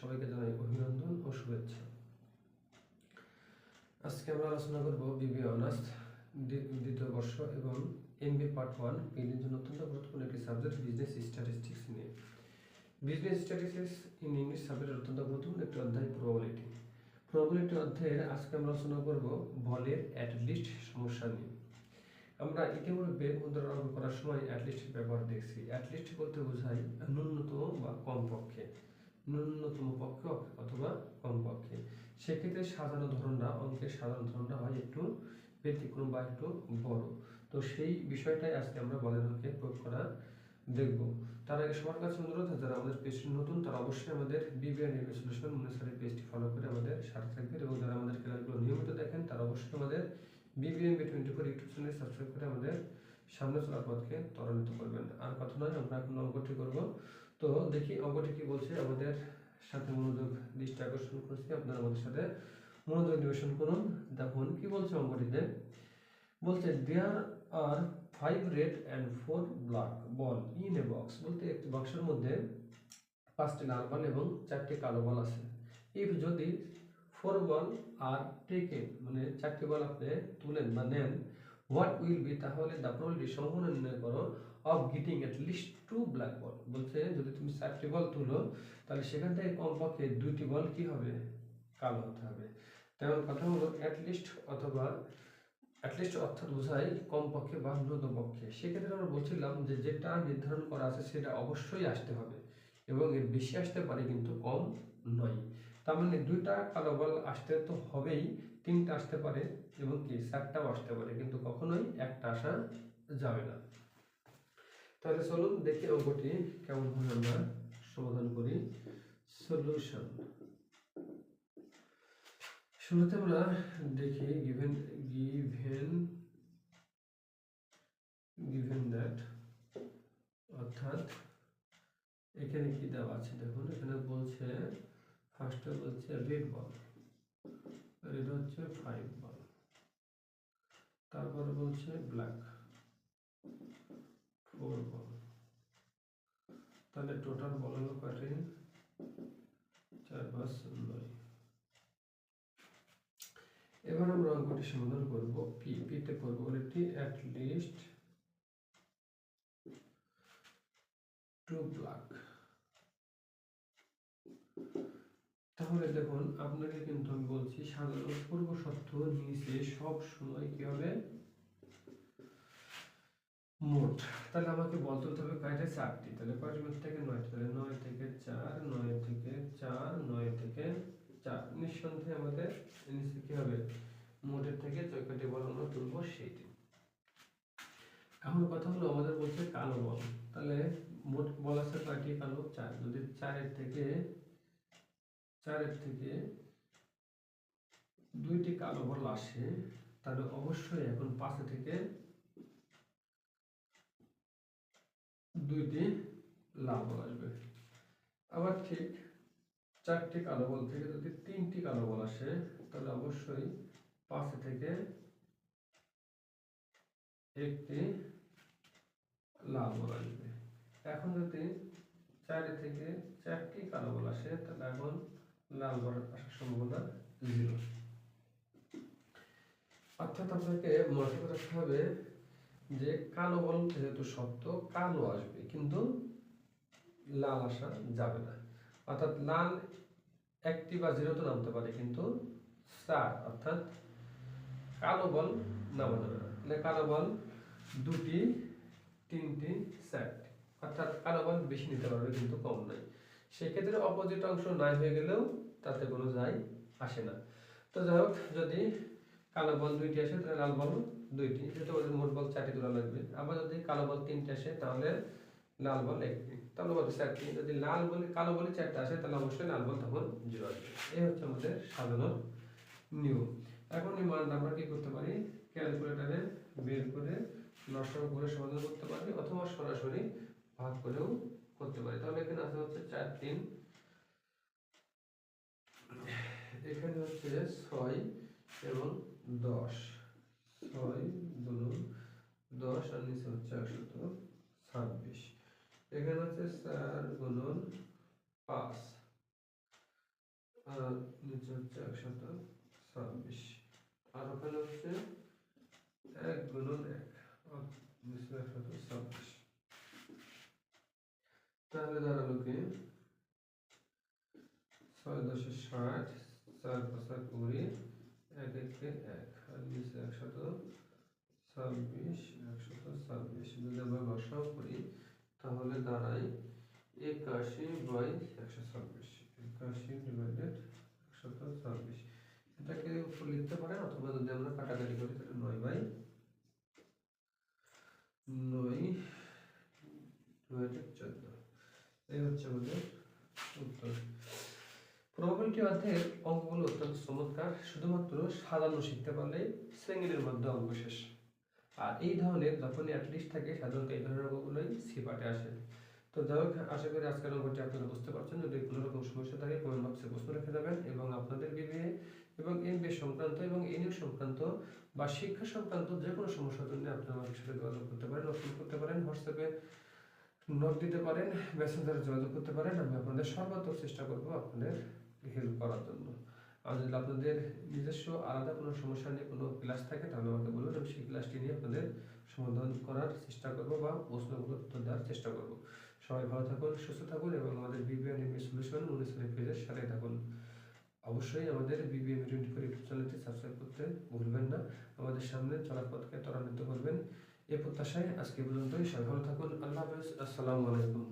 সবাইকে জানাই অভিনন্দন ও শুভেচ্ছা। আজকে আমরা আলোচনা করব বিবিএ অনার্স দ্বিতীয় বর্ষ এবং এমবিএ পার্ট 1 পিএইচডির জন্য অত্যন্ত গুরুত্বপূর্ণ একটি সাবজেক্ট বিজনেস স্ট্যাটিস্টিক্স নিয়ে। বিজনেস স্ট্যাটিস্টিক্স ইন ইংলিশ সাবজেক্টের অত্যন্ত গুরুত্বপূর্ণ একটি অধ্যায় প্রবাবিলিটি অধ্যায়ের আজকে আমরা আলোচনা করব বলের অ্যাটলিস্ট সমস্যা নিয়ে। আমরা ইতিপূর্বে মুদ্রা অঙ্ক করার সময় অ্যাটলিস্টের ব্যবহার দেখছি। অ্যাটলিস্ট বলতে বোঝায় ন্যূনতম বা কমপক্ষে, ন্যূনতম পক্ষে অথবা কমপক্ষে। সেক্ষেত্রে সাজানো ধরনটা, অঙ্কের সাজানো ধরনটা হয় একটু ব্যতিক্রম বা একটু বড়। তো সেই বিষয়টাই আজকে আমরা বলের অঙ্কে প্রয়োগ করা দেখব। তার আগে সবার কাছে অনুরোধ, যারা আমাদের পেজটি নতুন তারা অবশ্যই আমাদের বিবিএ সলিউশন মনিসারের পেজটি ফলো করে আমাদের সাথে থাকবেন, এবং যারা আমাদের ক্লাসগুলো নিয়মিত দেখেন তারা অবশ্যই আমাদের বিবিএমবি 24 ইউটিউব চ্যানেল সাবস্ক্রাইব করে আমাদের সামনে চলার পথকে ত্বরান্বিত করবেন। আর কথা নয়, আমরা এখন অঙ্কটি করব। তো দেখি অঙ্কটি কি বলছে, আমাদের সাথে মনোযোগ দৃষ্টি আকর্ষণ করছি, আপনারা আমাদের সাথে মনোযোগ নিবেশন করুন। দেখুন কি বলছে অঙ্কটিতে। বলছে দেয়ার আর 5 red and 4 black ball in a box. বলতে একটি বক্সের মধ্যে 5টি লাল বল এবং 4টি কালো বল আছে। ইফ যদি 4 বল আর টেকেন, মানে 4টি বল আপনি তুলেন বা নেন, হোয়াট উইল বি, তাহলে দ্য প্রবাবিলিটি সম্ভাবনা নির্ণয় করো of getting at least 2 black বল। বলছে যদি তুমি 4টি বল তুলো তাহলে সেখান থেকে কমপক্ষে 2টি বল কি হবে, কালো হতে হবে। তেমন কথা হলো অ্যাটলিস্ট অথবা অ্যাটলিস্ট অর্থাৎ বোঝায় কমপক্ষে বা ন্যূনতম পক্ষে। সেক্ষেত্রে আমরা বলছিলাম যে যেটা নির্ধারণ করা আছে সেটা অবশ্যই আসতে হবে, এবং এর বেশি আসতে পারে কিন্তু কম নয়। তার মানে 2টা কালো বল আসতে তো হবেই, 3টা আসতে পারে এবং কি 4টাও আসতে পারে, কিন্তু কখনোই একটা আসা যাবে না। তাহলে চলুন দেখি অঙ্কটি কেমন ভাবে আমরা সমাধান করি। সলিউশন। শুরুতে আমরা দেখি given that, অর্থাৎ এখানে কি দেওয়া আছে দেখুন। এখানে বলছে ফার্স্টে বলছে রেড বল, রেড হচ্ছে 5 বল, তারপরে বলছে ব্ল্যাক 4 বল, তাহলে টোটাল বল হলো কয়টি, 4 5 9। এবার আমরা অঙ্কটি সমাধান করব। পিতে প্রবাবিলিটি অ্যাট লিস্ট 2 ব্ল্যাক। তাহলে দেখুন আপনাকে কিন্তু আমি বলছি সাধারণ পূর্ব শর্ত নিচে সব সময় কি হবে, মোট। তাহলে আমাকে বল তুলতে হবে কয়টা, 4টি। তাহলে কয়টির মধ্যে থেকে 9টি, তাহলে 9 থেকে 4, 9 থেকে 4, 9 থেকে 4। নিঃসন্দেহে আমাদের নিচে কি হবে, মোটের থেকে কয়টি বল আমরা তুলবো সেইটি। এখন কথা হলো আমাদের বলছে কালো বল, তাহলে মোট বল আছে কয়টি, কালো 4। যদি 4 থেকে 2টি কালো বল আসে, তাহলে অবশ্যই এখন 5 থেকে 2টি লাল বল আসবে। আবার ঠিক 4টি কালো বল থেকে যদি 3টি কালো বল আসে, তাহলে অবশ্যই 5 থেকে 1টি লাল বল আসবে। এখন যদি 4 থেকে 4টি কালো বল আসে, তাহলে এখন লাল বল আসার সম্ভাবনা 0। অর্থাৎ আপনাকে মনে রাখতে হবে যে কালো বল যেহেতু সত্য, কালো আসবে কিন্তু লাল আসা যাবে না। অর্থাৎ লাল 1টি বা 0তে নামতে পারে, কিন্তু 4 অর্থাৎ কালো বল নামা যাবে না। তাহলে কালো বল 2টি, 3টি, 4টি, অর্থাৎ কালো বল বেশি নিতে পারবে কিন্তু কম নয়। সেক্ষেত্রে অপোজিট অংশ নাই হয়ে গেলেও তাতে কোনো যায় আসে না। তো যাই হোক, যদি কালো বল 2টি আসে তাহলে লাল বল 2টি, যেহেতু ওদের মোট বল 4টি তোলা লাগবে। আবার যদি কালো বল 3টি আসে তাহলে লাল বল 1টি, তাহলে বল 4টি। যদি কালো বলে 4টা আসে তাহলে অবশ্যই লাল বল তখন 0 আসবে। এই হচ্ছে আমাদের সাজানোর নিয়ম। এখন এই মানটা আমরা কি করতে পারি, ক্যালকুলেটরে বের করে লসাগু করে সমাধান করতে পারি, অথবা সরাসরি ভাগ করেও করতে পারি। তাহলে এখানে আছে হচ্ছে 4 3, এখানে হচ্ছে 6 এবং 10, 6 গুণন 10 আর নিচে হচ্ছে 126। এখানে হচ্ছে 4 গুণন 5, নিচে হচ্ছে 126 আর ওখানে হচ্ছে 1 গুণন 1 নিচে 126। তাহলে দাঁড়ালো কি 6 10 60 4 5 20 1 1 1 আর নিচে 126 126 যদি আমরা লসাও করি তাহলে দাঁড়ায় 81/126 81 ডিভাইডেড 126। এটাকে উপর লিখতে পারেন অথবা যদি আমরা কাটাকাটি করি তাহলে 9/9 ডিভাইডেড 14। এই হচ্ছে আমাদের উত্তর। প্রবাবিলিটি অধ্যায়ের অঙ্কগুলো অত্যন্ত চমৎকার, শুধুমাত্র সাজানো শিখতে পারলেই শ্রেণীর মধ্যে অঙ্ক শেষ। আর এই ধরনের যখনই অ্যাটলিস্ট থাকে সাধারণত এই ধরনের অঙ্কগুলোই সি পার্টে আসে। তো যাই হোক, আশা করি আজকের অঙ্কটি আপনারা বুঝতে পারছেন। যদি কোনো রকম সমস্যা থাকে কমেন্ট বক্সে প্রশ্ন রেখে যাবেন এবং আপনাদের বিবিএ এবং এমবিএ সংক্রান্ত এবং এনইউ সংক্রান্ত বা শিক্ষা সংক্রান্ত যে কোনো সমস্যার জন্য আপনারা আমার সাথে যোগাযোগ করতে পারেন, ফোন করতে পারেন, হোয়াটসঅ্যাপে নোট দিতে পারেন, মেসেঞ্জারে যোগাযোগ করতে পারেন। আমি আপনাদের সর্বাত্মক চেষ্টা করব আপনাদের হেল্প করার জন্য। আর যদি আপনাদের নিজস্ব আলাদা কোনো সমস্যা নিয়ে কোনো ক্লাস থাকে তাহলে আমাকে বলুন, আমি সেই ক্লাসটি নিয়ে আপনাদের সমাধান করার চেষ্টা করব বা প্রশ্নগুলোর উত্তর দেওয়ার চেষ্টা করব। সবাই ভালো থাকুন, সুস্থ থাকুন এবং আমাদের বিবিএ এমবিএ সলিউশন অনুসারে পেজের সাথে থাকুন। অবশ্যই আমাদের বিবিএ 24 ইউটিউব চ্যানেলটি সাবস্ক্রাইব করতে ভুলবেন না। আমাদের সামনে চলার পথকে ত্বরান্বিত করবেন এই প্রত্যাশায় আজকে পর্যন্তই। সবাই ভালো থাকুন। আল্লাহ হাফেজ। আসসালামু আলাইকুম।